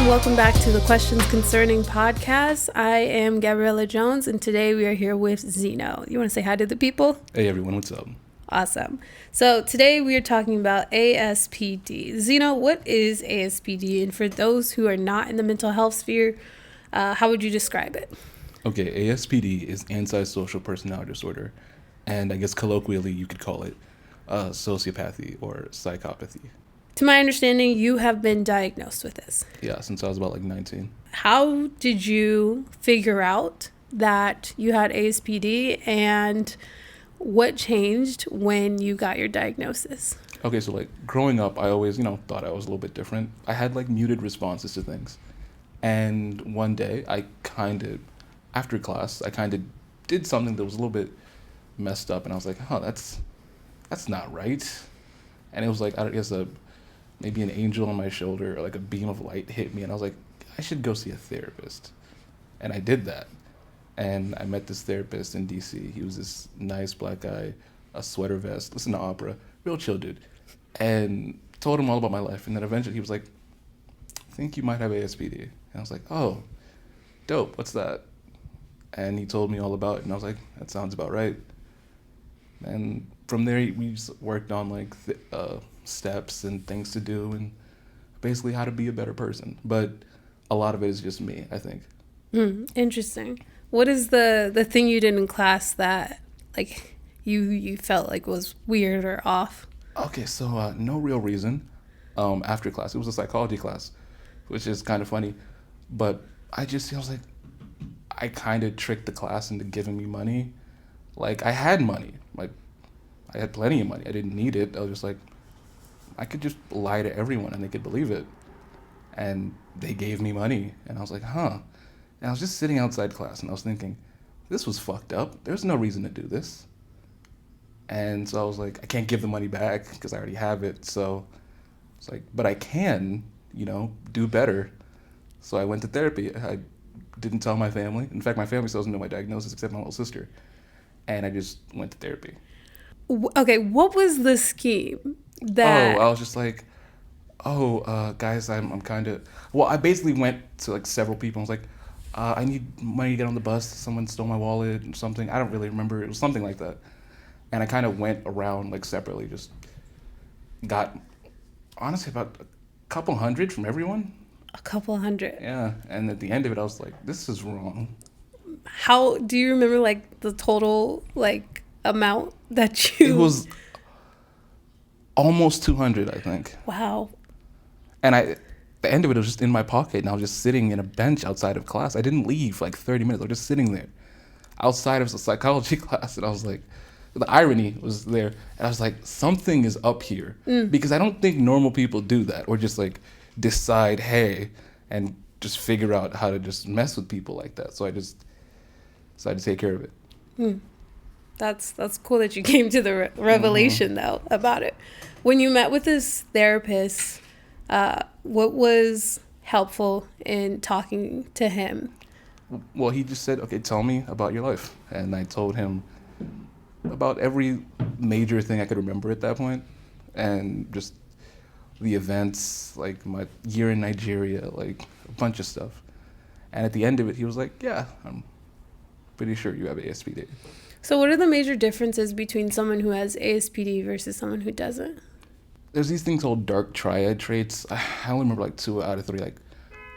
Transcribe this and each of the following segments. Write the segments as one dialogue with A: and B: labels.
A: welcome back to the Questions Concerning podcast. I am Gabriella Jones, and today we are here with Zino. You want to say hi to the people?
B: Hey everyone, what's up?
A: Awesome. So today we are talking about ASPD. Zino, what is ASPD? And for those who are not in the mental health sphere, how would you describe it?
B: Okay, ASPD is Antisocial Personality Disorder, and I guess colloquially you could call it Sociopathy or Psychopathy.
A: To my understanding, you have been diagnosed with this.
B: Yeah, since I was about 19.
A: How did you figure out that you had ASPD, and what changed when you got your diagnosis?
B: Okay, so growing up, I always, thought I was a little bit different. I had muted responses to things. And one day, after class, I did something that was a little bit messed up, and I was like, that's not right. And it was I guess maybe an angel on my shoulder or a beam of light hit me, and I was like, I should go see a therapist. And I did that. And I met this therapist in DC. He was this nice black guy, a sweater vest, listened to opera, real chill dude. And told him all about my life. And then eventually he was like, I think you might have ASPD. And I was like, oh, dope, what's that? And he told me all about it, and I was like, that sounds about right. And from there, we just worked on steps and things to do and basically how to be a better person. But a lot of it is just me, I think.
A: Interesting. What is the thing you did in class that you felt was weird or off?
B: Okay, so no real reason. After class, it was a psychology class, which is kind of funny. But I was like, I kind of tricked the class into giving me money. I had money. I had plenty of money. I didn't need it. I was just like, I could just lie to everyone and they could believe it. And they gave me money. And I was like, huh. And I was just sitting outside class and I was thinking, this was fucked up. There's no reason to do this. And so I was like, I can't give the money back because I already have it. So it's but I can, do better. So I went to therapy. I didn't tell my family. In fact, my family still doesn't know my diagnosis except my little sister. And I just went to therapy.
A: Okay, what was the scheme that...
B: I was just guys, I'm kind of... Well, I basically went to several people. I was like, I need money to get on the bus. Someone stole my wallet or something. I don't really remember. It was something like that. And I kind of went around separately, just got, honestly, about a couple hundred from everyone.
A: A couple hundred?
B: Yeah. And at the end of it, I was like, this is wrong.
A: How, do you remember the total amount that you...
B: It was almost 200, I think.
A: Wow.
B: And the end of it was just in my pocket, and I was just sitting in a bench outside of class. I didn't leave for 30 minutes. I was just sitting there outside of the psychology class, and I was like, the irony was there, and I was like, something is up here. Because I don't think normal people do that, or just decide, hey, and just figure out how to just mess with people like that. So I just decided to take care of it.
A: That's cool that you came to the revelation, though, about it. When you met with this therapist, what was helpful in talking to him?
B: Well, he just said, okay, tell me about your life. And I told him about every major thing I could remember at that point, and just the events, my year in Nigeria, a bunch of stuff. And at the end of it, he was like, yeah, I'm pretty sure you have ASPD.
A: So what are the major differences between someone who has ASPD versus someone who doesn't?
B: There's these things called dark triad traits. I only remember 2 out of 3,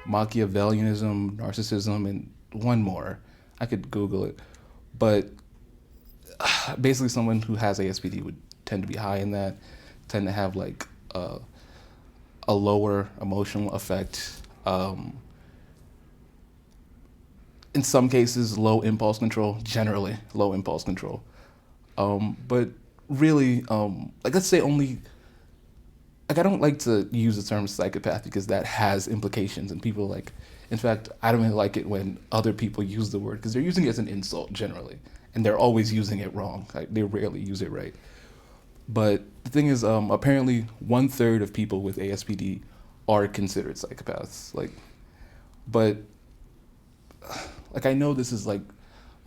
B: Machiavellianism, narcissism, and one more. I could Google it. But basically someone who has ASPD would tend to be high in that, tend to have a lower emotional effect. In some cases, low impulse control, generally low impulse control. But really, let's say only, I don't like to use the term psychopath because that has implications, and people in fact, I don't really like it when other people use the word because they're using it as an insult generally, and they're always using it wrong. They rarely use it right. But the thing is, apparently 1/3 of people with ASPD are considered psychopaths. But I know this is a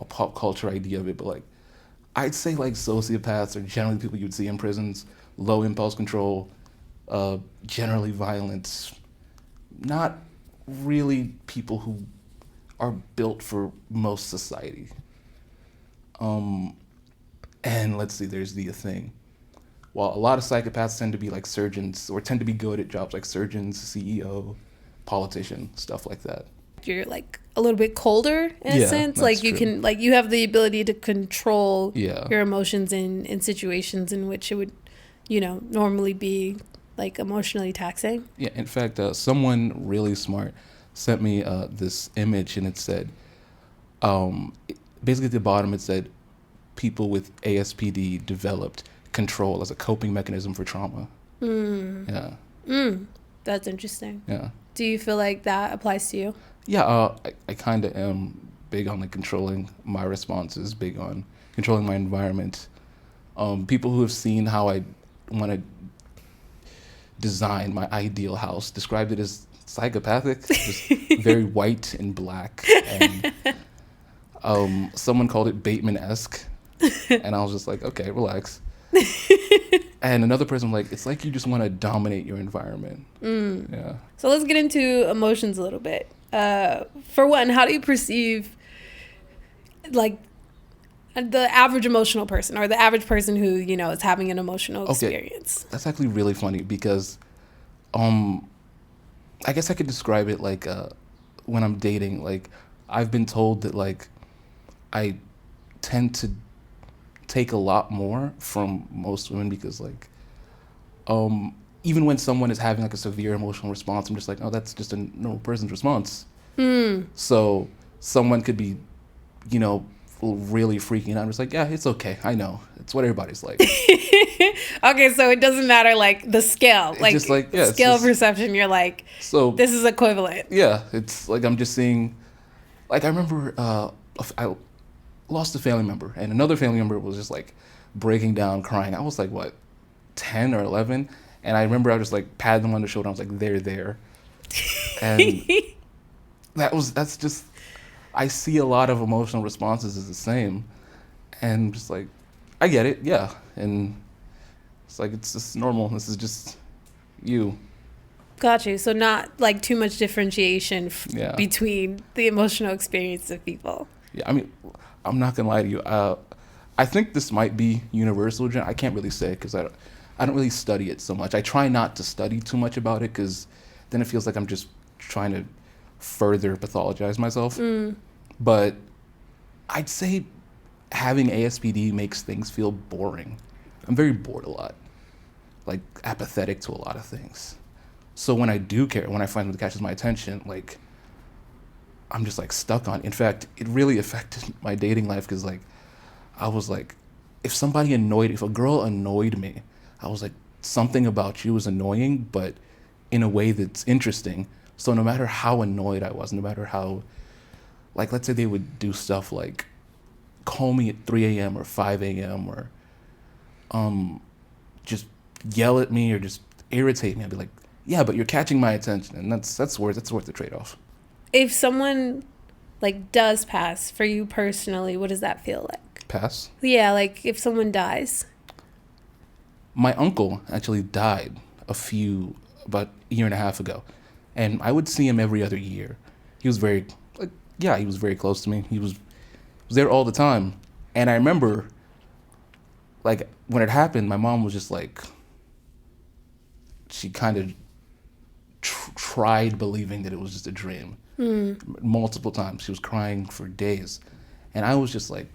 B: pop culture idea of it, but I'd say sociopaths are generally people you'd see in prisons, low impulse control, generally violent, not really people who are built for most society. And let's see, there's the thing. While a lot of psychopaths tend to be like surgeons or tend to be good at jobs like surgeons, CEO, politician, stuff like that.
A: You're like a little bit colder in a sense. Like you
B: true.
A: can, like you have the ability to control
B: Yeah.
A: your emotions in situations in which it would, normally be like emotionally taxing.
B: Yeah, in fact, someone really smart sent me this image, and it said, basically at the bottom it said, people with ASPD developed control as a coping mechanism for trauma. Yeah.
A: That's interesting.
B: Yeah.
A: Do you feel like that applies to you?
B: Yeah, I kind of am big on like controlling my responses, big on controlling my environment. People who have seen how I want to design my ideal house described it as psychopathic, just very white and black. And someone called it Bateman-esque, and I was just like, okay, relax. And another person was like, it's like you just want to dominate your environment. Yeah.
A: So let's get into emotions a little bit. For one, how do you perceive like the average emotional person or the average person who, is having an emotional experience?
B: That's actually really funny because I guess I could describe it like when I'm dating, like I've been told that like I tend to take a lot more from most women because like even when someone is having like a severe emotional response, I'm just like, oh, that's just a normal person's response. So someone could be, really freaking out. I'm just like, yeah, it's okay. I know. It's what everybody's like.
A: Okay, so it doesn't matter like the scale.
B: It's
A: like
B: just like, yeah,
A: scale perception, you're like,
B: so
A: this is equivalent.
B: Yeah, it's like I'm just seeing, like I remember I lost a family member and another family member was just like breaking down, crying. I was like, what, 10 or 11? And I remember I just like patted them on the shoulder. I was like, they're there. And that's just, I see a lot of emotional responses as the same. And just like, I get it, yeah. And it's like, it's just normal. This is just you.
A: Got you. So not like too much differentiation between the emotional experience of people.
B: Yeah, I mean, I'm not gonna lie to you. I think this might be universal. I can't really say because I don't really study it so much. I try not to study too much about it because then it feels like I'm just trying to further pathologize myself. But I'd say having ASPD makes things feel boring. I'm very bored a lot, like apathetic to a lot of things. So when I do care, when I find something that catches my attention, like I'm just like stuck on. In fact, it really affected my dating life because like I was like, if a girl annoyed me, I was like, something about you is annoying, but in a way that's interesting. So no matter how annoyed I was, no matter how, like let's say they would do stuff like call me at 3 a.m. or 5 a.m. or just yell at me or just irritate me, I'd be like, yeah, but you're catching my attention, and that's worth the trade-off.
A: If someone like does pass for you personally, what does that feel like?
B: Pass?
A: Yeah, like if someone dies.
B: My uncle actually died about a year and a half ago, and I would see him every other year. He was very close to me. He was there all the time, and I remember like when it happened, my mom was just like, she kind of tried believing that it was just a dream. Multiple times. She was crying for days. And I was just like,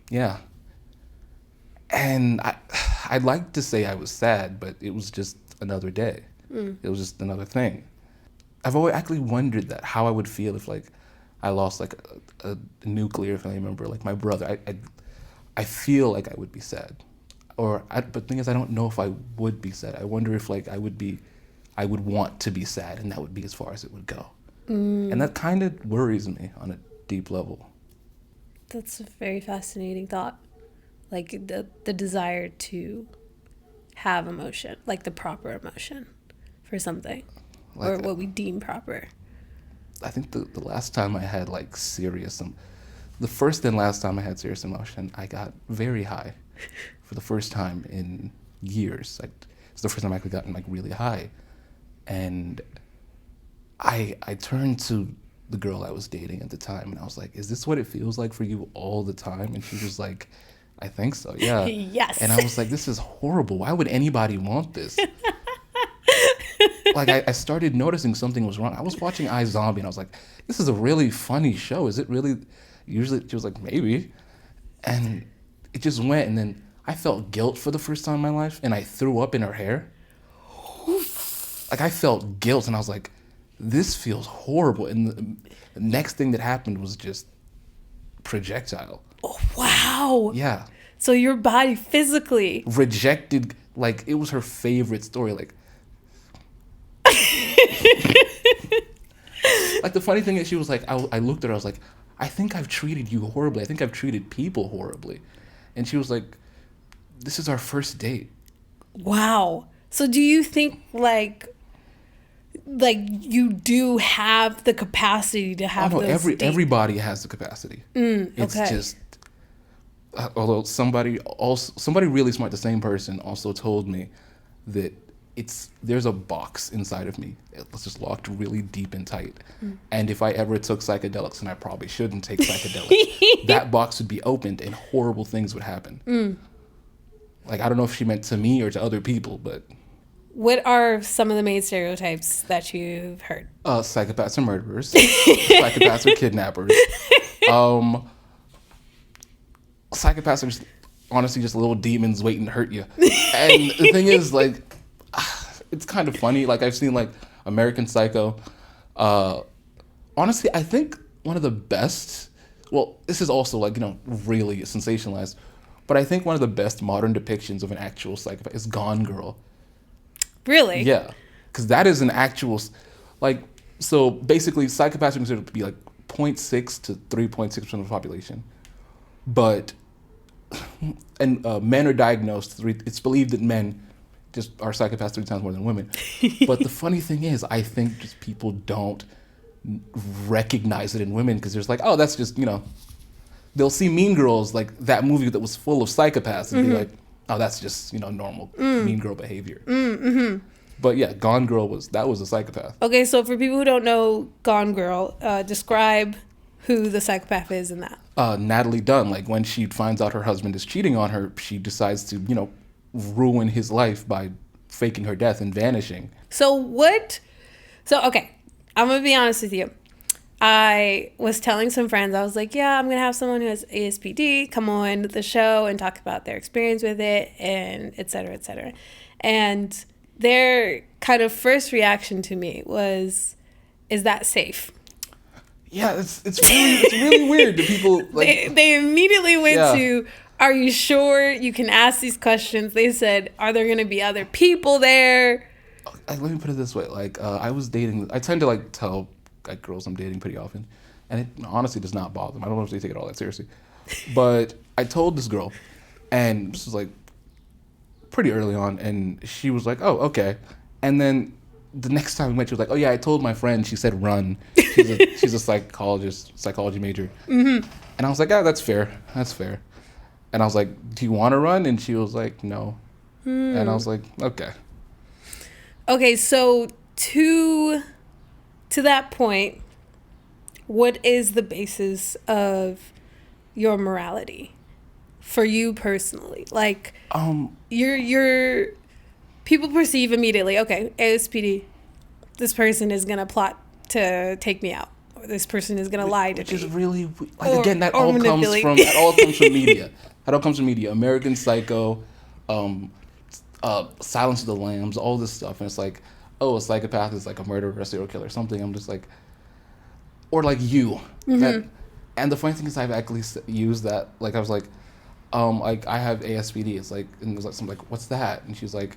B: yeah. And I'd like to say I was sad, but it was just another day. It was just another thing. I've always actually wondered that, how I would feel if like I lost like a nuclear family member, like my brother. I feel like I would be sad. But the thing is, I don't know if I would be sad. I wonder if like I would want to be sad, and that would be as far as it would go. And that kind of worries me on a deep level.
A: That's a very fascinating thought. Like the desire to have emotion, like the proper emotion for something, like, or what we deem proper.
B: I think the last time I had like the first and last time I had serious emotion, I got very high for the first time in years. Like, it's the first time I actually gotten like really high. And I turned to the girl I was dating at the time, and I was like, "Is this what it feels like for you all the time?" And she was like, "I think so, yeah."
A: Yes.
B: And I was like, "This is horrible. Why would anybody want this?" Like, I started noticing something was wrong. I was watching iZombie, and I was like, "This is a really funny show. Is it really?" Usually, she was like, "Maybe," and it just went. And then I felt guilt for the first time in my life, and I threw up in her hair. Like, I felt guilt, and I was like, this feels horrible. And the next thing that happened was just projectile.
A: Oh, wow.
B: Yeah.
A: So your body physically
B: Rejected, like, it was her favorite story. Like, like the funny thing is, she was like, I looked at her, I was like, I think I've treated you horribly. I think I've treated people horribly. And she was like, this is our first date.
A: Wow. So do you think like you do have the capacity to have those dates?
B: Everybody has the capacity. It's
A: okay.
B: just, although somebody really smart, the same person also told me that there's a box inside of me. It's just locked really deep and tight. And if I ever took psychedelics, and I probably shouldn't take psychedelics, that box would be opened and horrible things would happen. Like, I don't know if she meant to me or to other people, but...
A: What are some of the main stereotypes that you've heard?
B: Psychopaths are murderers. Psychopaths are kidnappers. Psychopaths are just, honestly, just little demons waiting to hurt you. And the thing is, like, it's kind of funny. Like, I've seen, like, American Psycho. Honestly, I think one of the best... Well, this is also, like, really sensationalized. But I think one of the best modern depictions of an actual psychopath is Gone Girl.
A: Really?
B: Yeah. Because that is an actual... Like, so basically, psychopaths are considered to be like 0.6 to 3.6% of the population. But... And men are diagnosed... It's believed that men just are psychopaths 3 times more than women. But the funny thing is, I think just people don't recognize it in women because there's like, oh, that's just, they'll see Mean Girls, like that movie that was full of psychopaths, and be like, oh, that's just, normal Mean Girl behavior. But yeah, Gone Girl was a psychopath.
A: Okay, so for people who don't know Gone Girl, describe who the psychopath is in that.
B: Natalie Dunn, like when she finds out her husband is cheating on her, she decides to, ruin his life by faking her death and vanishing.
A: Okay, I'm going to be honest with you. I was telling some friends, I was like, yeah, I'm going to have someone who has ASPD come on the show and talk about their experience with it and et cetera, et cetera. And their kind of first reaction to me was, is that safe?
B: Yeah, it's really weird that people like...
A: They immediately went to, are you sure you can ask these questions? They said, are there going to be other people there?
B: Let me put it this way. Like, I tend to like tell like girls I'm dating pretty often, and it honestly does not bother them. I don't know if they take it all that seriously, but I told this girl, and this was like pretty early on, and she was like, "Oh, okay." And then the next time we met, she was like, "Oh yeah, I told my friend. She said run. She's a psychology major." And I was like, "Yeah, that's fair. That's fair." And I was like, "Do you want to run?" And she was like, "No." And I was like, "Okay."
A: Okay, so to that point, what is the basis of your morality for you personally? Like, you're people perceive immediately, okay, ASPD, this person is gonna plot to take me out, or this person is gonna lie to me.
B: Which is really, like, again, that all comes from media. That all comes from media. American Psycho, Silence of the Lambs, all this stuff, and it's like, oh, a psychopath is like a murderer, a serial killer, or something. I'm just like, or like you. And the funny thing is, I've actually used that. Like, I was like I have ASPD. It's like, and it was like, so I'm like, what's that? And she's like,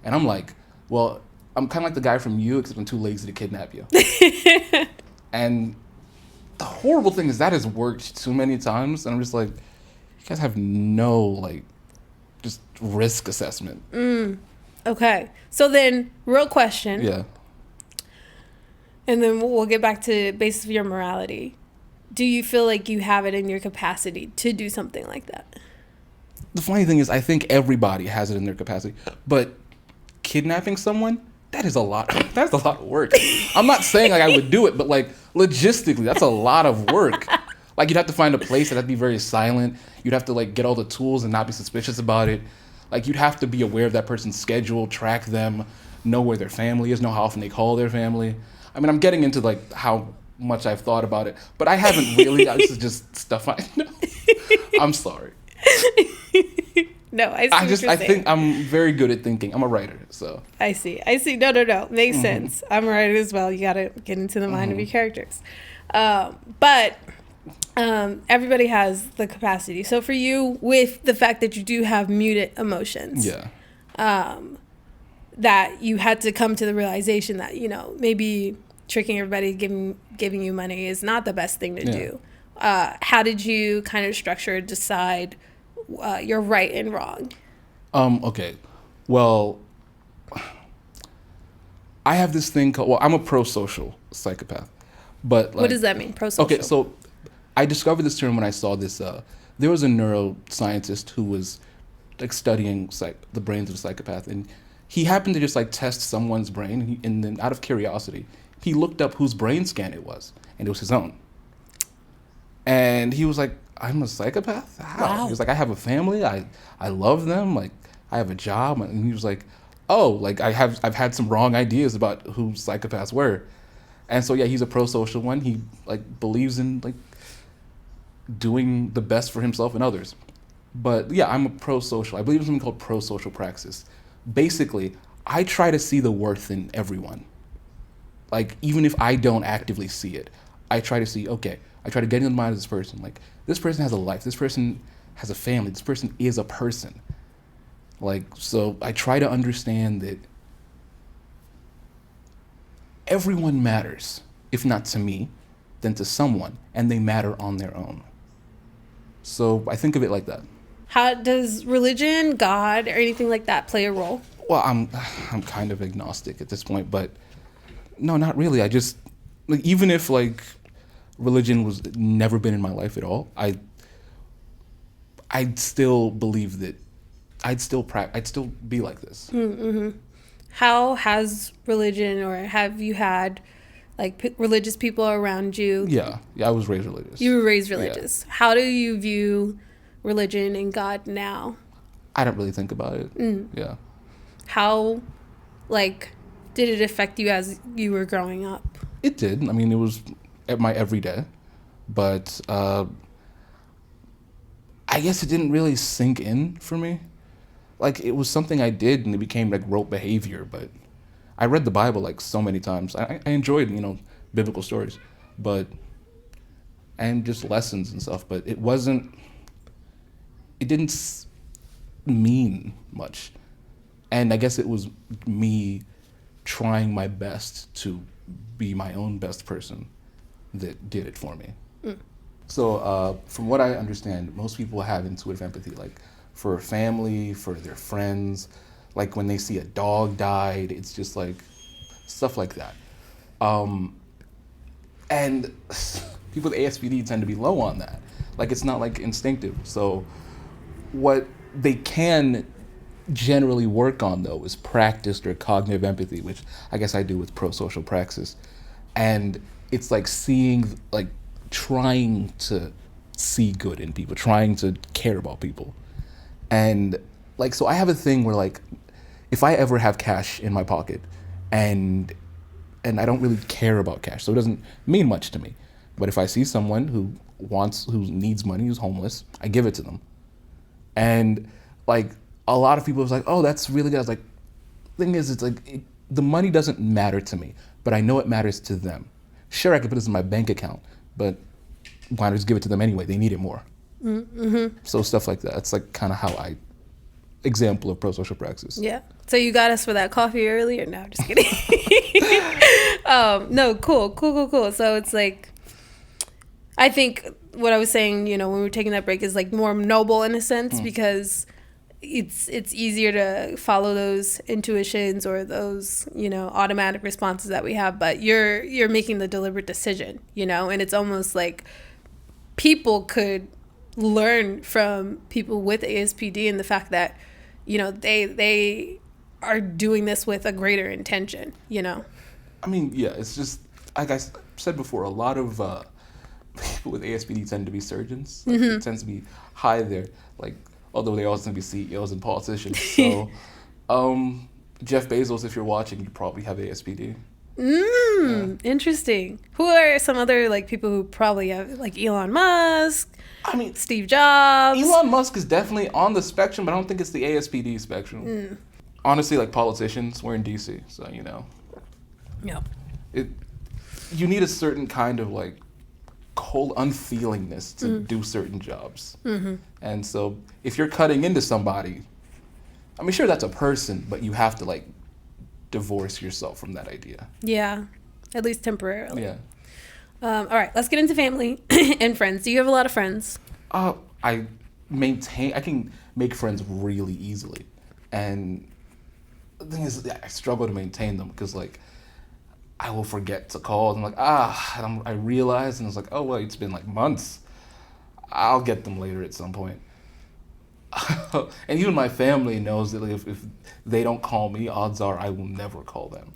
B: and I'm like, well, I'm kind of like the guy from You, except I'm too lazy to kidnap you. And the horrible thing is that has worked too many times, and I'm just like, you guys have no like, just risk assessment.
A: Okay, so then, real question.
B: Yeah.
A: And then we'll get back to basis of your morality. Do you feel like you have it in your capacity to do something like that?
B: The funny thing is, I think everybody has it in their capacity. But kidnapping someone, that is a lot. That's a lot of work. I'm not saying like I would do it, but like logistically, that's a lot of work. Like you'd have to find a place that'd be very silent. You'd have to like get all the tools and not be suspicious about it. Like you'd have to be aware of that person's schedule, track them, know where their family is, know how often they call their family. I mean, I'm getting into like how much I've thought about it, but I haven't really. This is just stuff I know. I'm sorry.
A: No, I
B: think I'm very good at thinking. I'm a writer, so. I
A: see. No. Makes sense. I'm a writer as well. You got to get into the mind of your characters. But everybody has the capacity. So for you, with the fact that you do have muted emotions, that you had to come to the realization that, you know, maybe tricking everybody, giving you money is not the best thing to do. How did you kind of structure, decide your right and wrong?
B: Okay. Well, I have this thing called, I'm a pro-social psychopath. But like,
A: what does that mean, pro-social?
B: Okay, so I discovered this term when I saw this. There was a neuroscientist who was like studying the brains of a psychopath, and he happened to just like test someone's brain, and then out of curiosity, he looked up whose brain scan it was, and it was his own. And he was like, I'm a psychopath? How? Wow. He was like, I have a family. I love them. Like, I have a job. And he was like, oh, like I've had some wrong ideas about who psychopaths were. And so, yeah, he's a pro-social one. He like believes in like doing the best for himself and others. But yeah, I'm a pro-social. I believe in something called pro-social praxis. Basically, I try to see the worth in everyone. Like, even if I don't actively see it, I try to see, okay, I try to get in the mind of this person. Like, this person has a life. This person has a family. This person is a person. Like, so I try to understand that everyone matters, if not to me, then to someone, and they matter on their own. So I think of it like that.
A: How does religion, God, or anything like that play a role?
B: Well, I'm kind of agnostic at this point, but no, not really. I just, like, even if like religion was never been in my life at all, I'd still believe that I'd still be like this.
A: Mm-hmm. How has religion, or have you had like religious people around you?
B: Yeah, I was raised religious.
A: You were raised religious. Yeah. How do you view religion and God now?
B: I don't really think about it. Yeah.
A: How, like, did it affect you as you were growing up?
B: It did. I mean, it was at my everyday, but I guess it didn't really sink in for me. Like, it was something I did, and it became like rote behavior. But I read the Bible like so many times. I enjoyed, biblical stories, and just lessons and stuff. But it didn't mean much. And I guess it was me trying my best to be my own best person that did it for me. So from what I understand, most people have intuitive empathy, like for family, for their friends, like when they see a dog died, it's just like stuff like that. And people with ASPD tend to be low on that. Like, it's not like instinctive. So what they can generally work on, though, is practiced or cognitive empathy, which I guess I do with pro-social praxis. And it's like seeing, like trying to see good in people, trying to care about people. And like, so I have a thing where, like, if I ever have cash in my pocket and I don't really care about cash, so it doesn't mean much to me. But if I see someone who needs money, who's homeless, I give it to them. And like, a lot of people was like, oh, that's really good. I was like, thing is, it's like, the money doesn't matter to me, but I know it matters to them. Sure, I could put this in my bank account, but why not just give it to them anyway? They need it more. Mm-hmm. So stuff like that. It's like kind of how example of pro-social praxis.
A: Yeah. So you got us for that coffee earlier? No, I'm just kidding. No, cool. So it's like, I think what I was saying, when we were taking that break, is like more noble in a sense, because it's easier to follow those intuitions or those, automatic responses that we have, but you're making the deliberate decision, and it's almost like people could learn from people with ASPD, and the fact that, they are doing this with a greater intention, you know?
B: I mean, yeah, it's just, like I said before, a lot of people with ASPD tend to be surgeons. Like, it tends to be high there, like, although they also tend to be CEOs and politicians. So, Jeff Bezos, if you're watching, you probably have ASPD.
A: Interesting. Who are some other, like, people who probably have, like, Elon Musk?
B: I mean,
A: Steve Jobs.
B: Elon Musk is definitely on the spectrum, but I don't think it's the ASPD spectrum. Honestly, like, politicians, we're in DC, so, you know.
A: Yeah.
B: You need a certain kind of, like, cold unfeelingness to do certain jobs. And so if you're cutting into somebody, I mean, sure, that's a person, but you have to, like, divorce yourself from that idea.
A: Yeah, at least temporarily.
B: Yeah.
A: All right, let's get into family and friends. Do you have a lot of friends?
B: I can make friends really easily. And the thing is, I struggle to maintain them because, like, I will forget to call. And I'm like, I realize, and it's like, oh, well, it's been like months. I'll get them later at some point. And even my family knows that, like, if they don't call me, odds are I will never call them.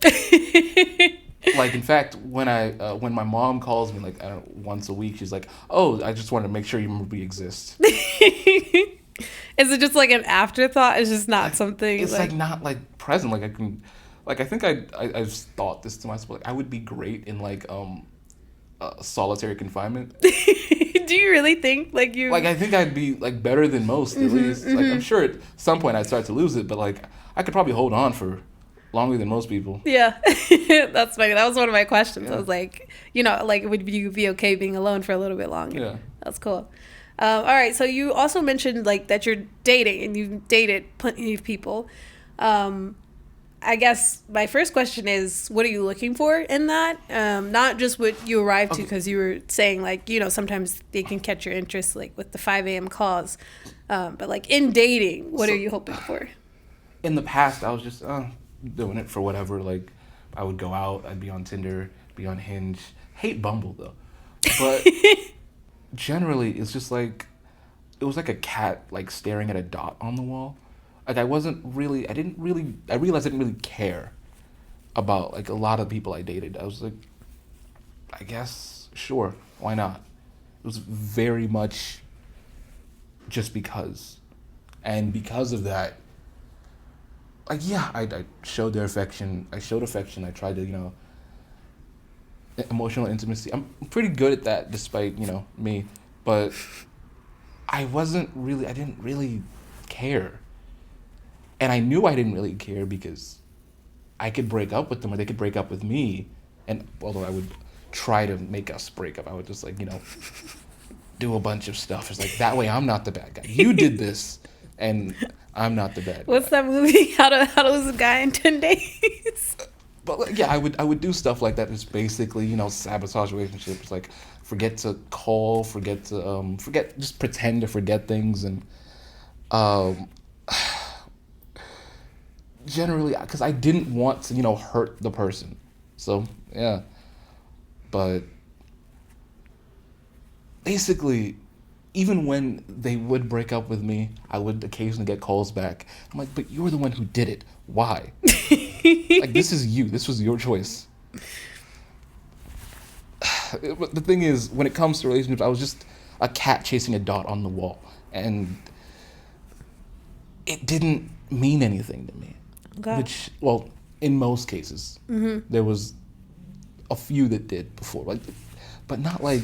B: Like, in fact, when my mom calls me, like, I don't know, once a week, she's like, oh, I just wanted to make sure you remember we exist.
A: Is it just like an afterthought? It's just not something.
B: It's like not like present. Like, I can, like, I think I've thought this to myself. Like, I would be great in, like, solitary confinement.
A: Do you really think like you? Like,
B: I think I'd be, like, better than most at least. Like, I'm sure at some point I'd start to lose it, but, like, I could probably hold on for longer than most people.
A: Yeah. That's funny. That was one of my questions. Yeah. I was like, you know, like, would you be okay being alone for a little bit longer?
B: Yeah.
A: That's cool. All right. So you also mentioned, like, that you're dating and you've dated plenty of people. I guess my first question is, what are you looking for in that? Not just what you arrived to, because you were saying, like, you know, sometimes they can catch your interest, like, with the 5 a.m. calls. But, like, in dating, what are you hoping for?
B: In the past, I was just doing it for whatever. Like, I would go out, I'd be on Tinder, be on Hinge. Hate Bumble, though. But generally, it's just like, it was like a cat, like, staring at a dot on the wall. Like, I realized I didn't really care about, like, a lot of people I dated. I was like, I guess, sure, why not? It was very much just because. And because of that, like, yeah, I showed their affection. I showed affection. I tried to, you know, emotional intimacy. I'm pretty good at that, despite, you know, me. But I didn't really care. And I knew I didn't really care because I could break up with them or they could break up with me. And although I would try to make us break up, I would just, like, you know, do a bunch of stuff. It's like, that way I'm not the bad guy. You did this, and I'm not the bad guy.
A: What's that movie? How to Lose a Guy in 10 Days?
B: But, like, yeah, I would do stuff like that. It's basically, you know, sabotage relationships. Like, forget to call, just pretend to forget things. And generally, because I didn't want to, you know, hurt the person. So, yeah. But basically, even when they would break up with me, I would occasionally get calls back. I'm like, but you were the one who did it. Why? Like, this is you. This was your choice. But the thing is, when it comes to relationships, I was just a cat chasing a dot on the wall. And it didn't mean anything to me. Okay. Which, well, in most cases. There was a few that did before. Like, but not like...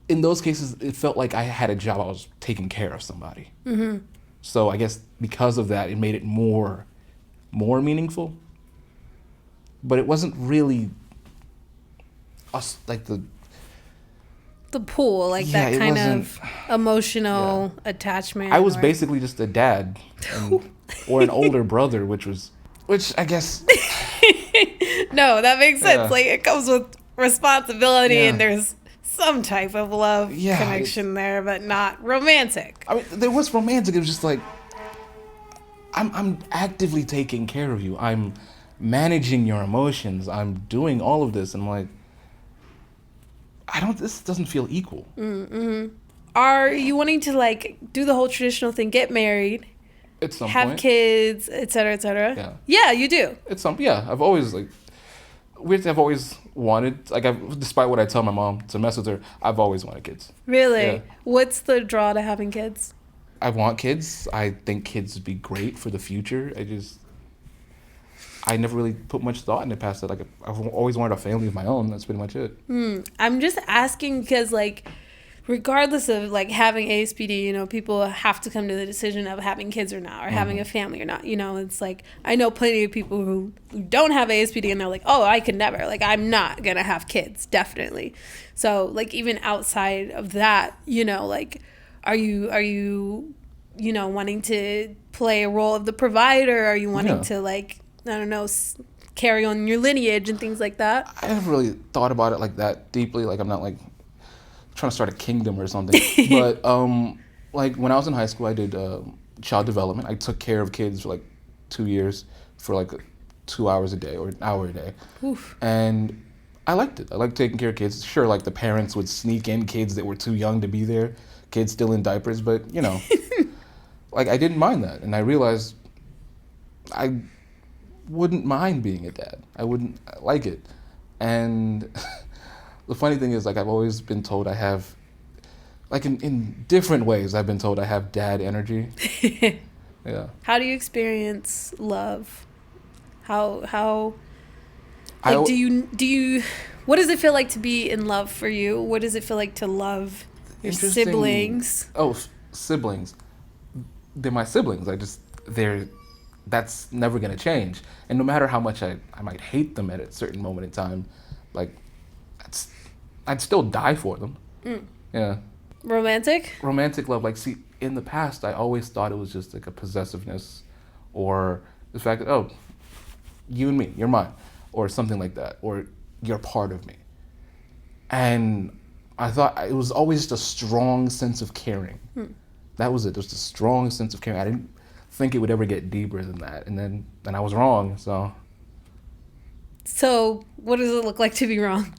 B: In those cases, it felt like I had a job. I was taking care of somebody. So I guess because of that, it made it more meaningful. But it wasn't really us, like the
A: pool, like, that kind of emotional attachment.
B: I was basically just a dad, or an older brother, which I guess.
A: No, that makes sense. Like, it comes with responsibility, and there's some type of love connection there, but not romantic.
B: I mean, there was romantic. It was just like, I'm actively taking care of you. I'm managing your emotions. I'm doing all of this. And I'm like, this doesn't feel equal.
A: Are you wanting to, like, do the whole traditional thing, get married,
B: At some
A: have
B: point.
A: kids, et cetera, et cetera?
B: Yeah.
A: Yeah, you do.
B: I've always like, I've always wanted, like, despite what I tell my mom to mess with her, I've always wanted kids.
A: Really?
B: Yeah.
A: What's the draw to having kids?
B: I want kids. I think kids would be great for the future. I never really put much thought into past that. Like, I've always wanted a family of my own. That's pretty much it.
A: I'm just asking because, like, regardless of, like, having ASPD, you know, people have to come to the decision of having kids or not, or having a family or not. You know, it's like, I know plenty of people who don't have ASPD and they're like, oh, I could never. Like, I'm not going to have kids, definitely. So, like, even outside of that, you know, like, are you, you know, wanting to play a role of the provider? Are you wanting to, like, I don't know, carry on your lineage and things like that?
B: I never really thought about it like that deeply. Like, I'm not like trying to start a kingdom or something. But like when I was in high school, I did child development. I took care of kids for like 2 years for like 2 hours a day or an hour a day.
A: Oof.
B: And I liked it. I liked taking care of kids. Sure, like the parents would sneak in kids that were too young to be there, kids still in diapers, but you know, like I didn't mind that. And I realized I wouldn't mind being a dad. I wouldn't like it. And the funny thing is, like, I've always been told I have, like, in different ways, I've been told I have dad energy. Yeah.
A: How do you experience love? How like, do you what does it feel like to be in love for you? What does it feel like to love your siblings?
B: Oh, siblings. They're my siblings. That's never going to change. And no matter how much I might hate them at a certain moment in time, like, I'd still die for them. Yeah.
A: Romantic
B: love, like, see, in the past, I always thought it was just like a possessiveness or the fact that, oh, you and me, you're mine, or something like that, or you're part of me. And I thought it was always just a strong sense of caring. That was it. Just a strong sense of caring. I didn't think it would ever get deeper than that. And then I was wrong, so.
A: So what does it look like to be wrong?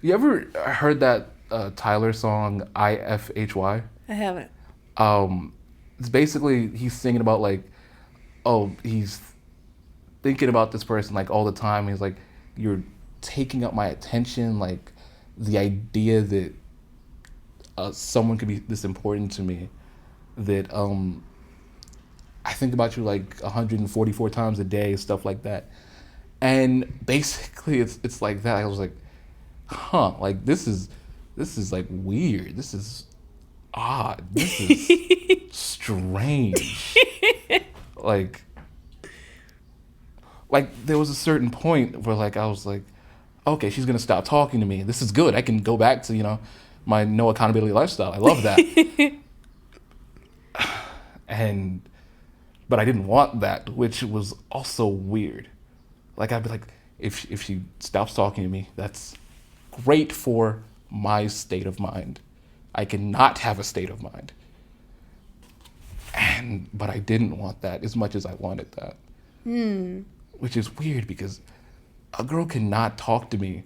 B: You ever heard that Tyler song, IFHY?
A: I haven't.
B: It's basically, he's singing about, like, oh, he's thinking about this person, like, all the time. He's like, you're taking up my attention, like, the idea that someone could be this important to me, that I think about you like 144 times a day, stuff like that. And basically it's like that. I was like, huh, like this is like weird. This is odd. This is strange. Like there was a certain point where, like, I was like, okay, she's gonna stop talking to me. This is good. I can go back to, you know, my no accountability lifestyle. I love that. But I didn't want that, which was also weird. Like, I'd be like, if she stops talking to me, that's great for my state of mind. I cannot have a state of mind. But I didn't want that as much as I wanted that. Which is weird, because a girl cannot talk to me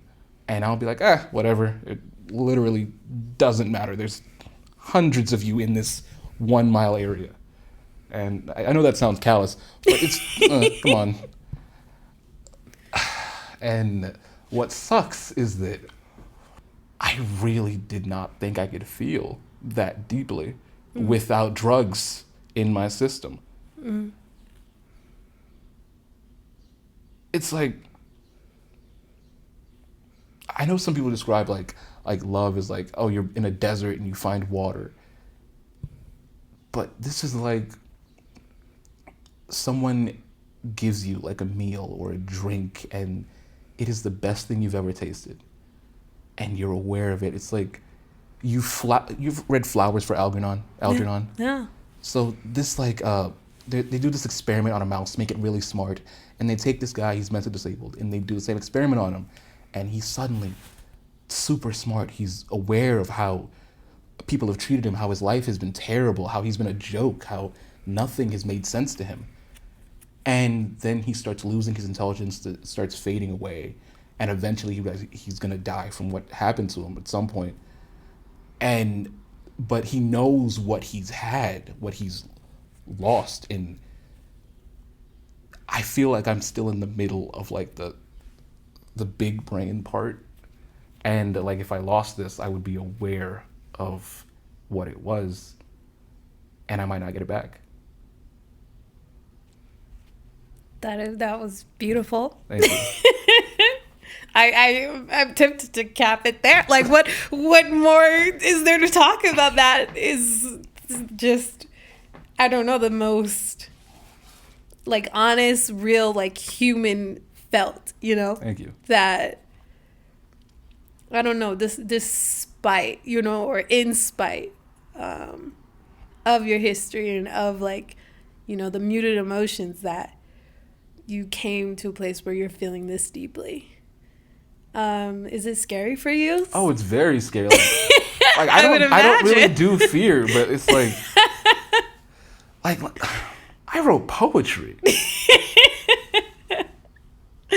B: and I'll be like, whatever. It literally doesn't matter. There's hundreds of you in this 1 mile area. And I know that sounds callous, but it's, come on. And what sucks is that I really did not think I could feel that deeply without drugs in my system. It's like, I know some people describe like love is like, oh, you're in a desert and you find water. But this is like someone gives you like a meal or a drink and it is the best thing you've ever tasted. And you're aware of it. It's like you've read Flowers for Algernon?
A: Yeah.
B: So this like they do this experiment on a mouse, make it really smart, and they take this guy, he's mentally disabled, and they do the same experiment on him, and he's suddenly super smart. He's aware of how people have treated him, how his life has been terrible, how he's been a joke, how nothing has made sense to him. And then he starts losing his intelligence, it starts fading away, and eventually he realizes he's gonna die from what happened to him at some point. But he knows what he's had, what he's lost in. I feel like I'm still in the middle of like the big brain part, and like if I lost this, I would be aware of what it was, and I might not get it back.
A: That was beautiful.
B: Thank you.
A: I'm tempted to cap it there. Like, what more is there to talk about? That is just, I don't know, the most like honest, real, like human felt. You know.
B: Thank you.
A: That, I don't know, despite, you know, or in spite of your history and of like, you know, the muted emotions, that you came to a place where you're feeling this deeply. Is it scary for you?
B: Oh, it's very scary. Like I don't really do fear, but it's like I wrote poetry.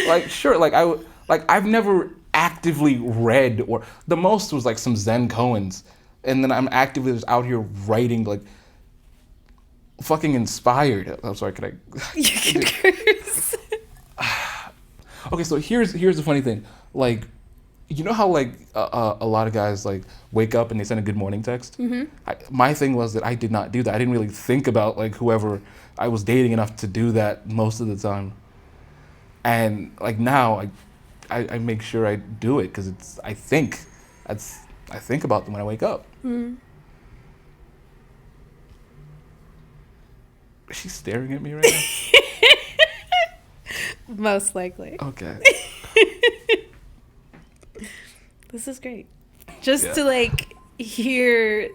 B: Like sure, I've never actively read, or the most was like some Zen koans, and then I'm actively just out here writing like fucking inspired. I'm sorry, can I?
A: You can curse.
B: Okay, so here's the funny thing. Like, you know how like a lot of guys like wake up and they send a good morning text? Mm-hmm. My thing was that I did not do that. I didn't really think about like whoever I was dating enough to do that most of the time. And like now I make sure I do it because I think about them when I wake up. Mm-hmm. Is she staring at me right now?
A: Most likely.
B: Okay.
A: This is great. Just to like hear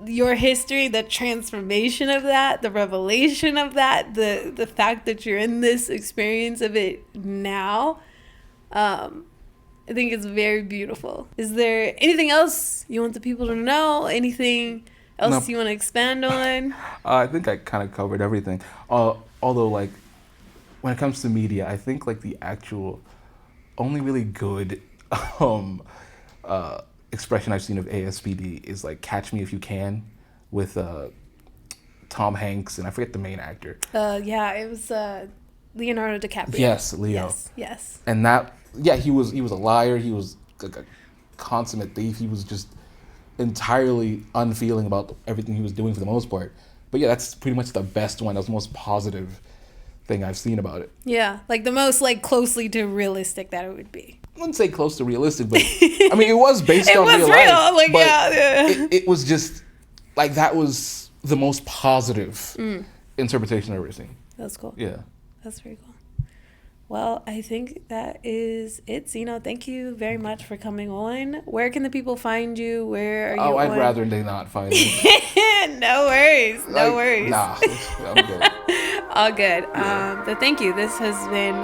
A: your history, the transformation of that, the revelation of that, the fact that you're in this experience of it now. I think it's very beautiful. Is there anything else you want the people to know? Anything else you want to expand on?
B: I think I kind of covered everything. Although like when it comes to media, I think like the actual only really good expression I've seen of ASPD is like Catch Me If You Can with Tom Hanks and I forget the main actor.
A: It was Leonardo DiCaprio.
B: Yes, Leo.
A: Yes.
B: And that he was a liar. He was like a consummate thief. He was just entirely unfeeling about everything he was doing for the most part. But yeah, that's pretty much the best one. That was the most positive thing I've seen about it.
A: Yeah, like the most like closely to realistic that it would be.
B: I wouldn't say close to realistic, but I mean, it was based on real life.
A: Like,
B: but
A: yeah.
B: It was just like that was the most positive interpretation I've ever seen.
A: That's cool.
B: Yeah.
A: That's very cool. Well, I think that is it. Zino, thank you very much for coming on. Where can the people find you? Where are you
B: I'd rather they not find me.
A: No worries. No worries.
B: Nah, I'm good.
A: All good. But thank you. This has been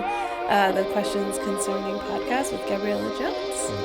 A: the Questions Concerning podcast with Gabriella Jones.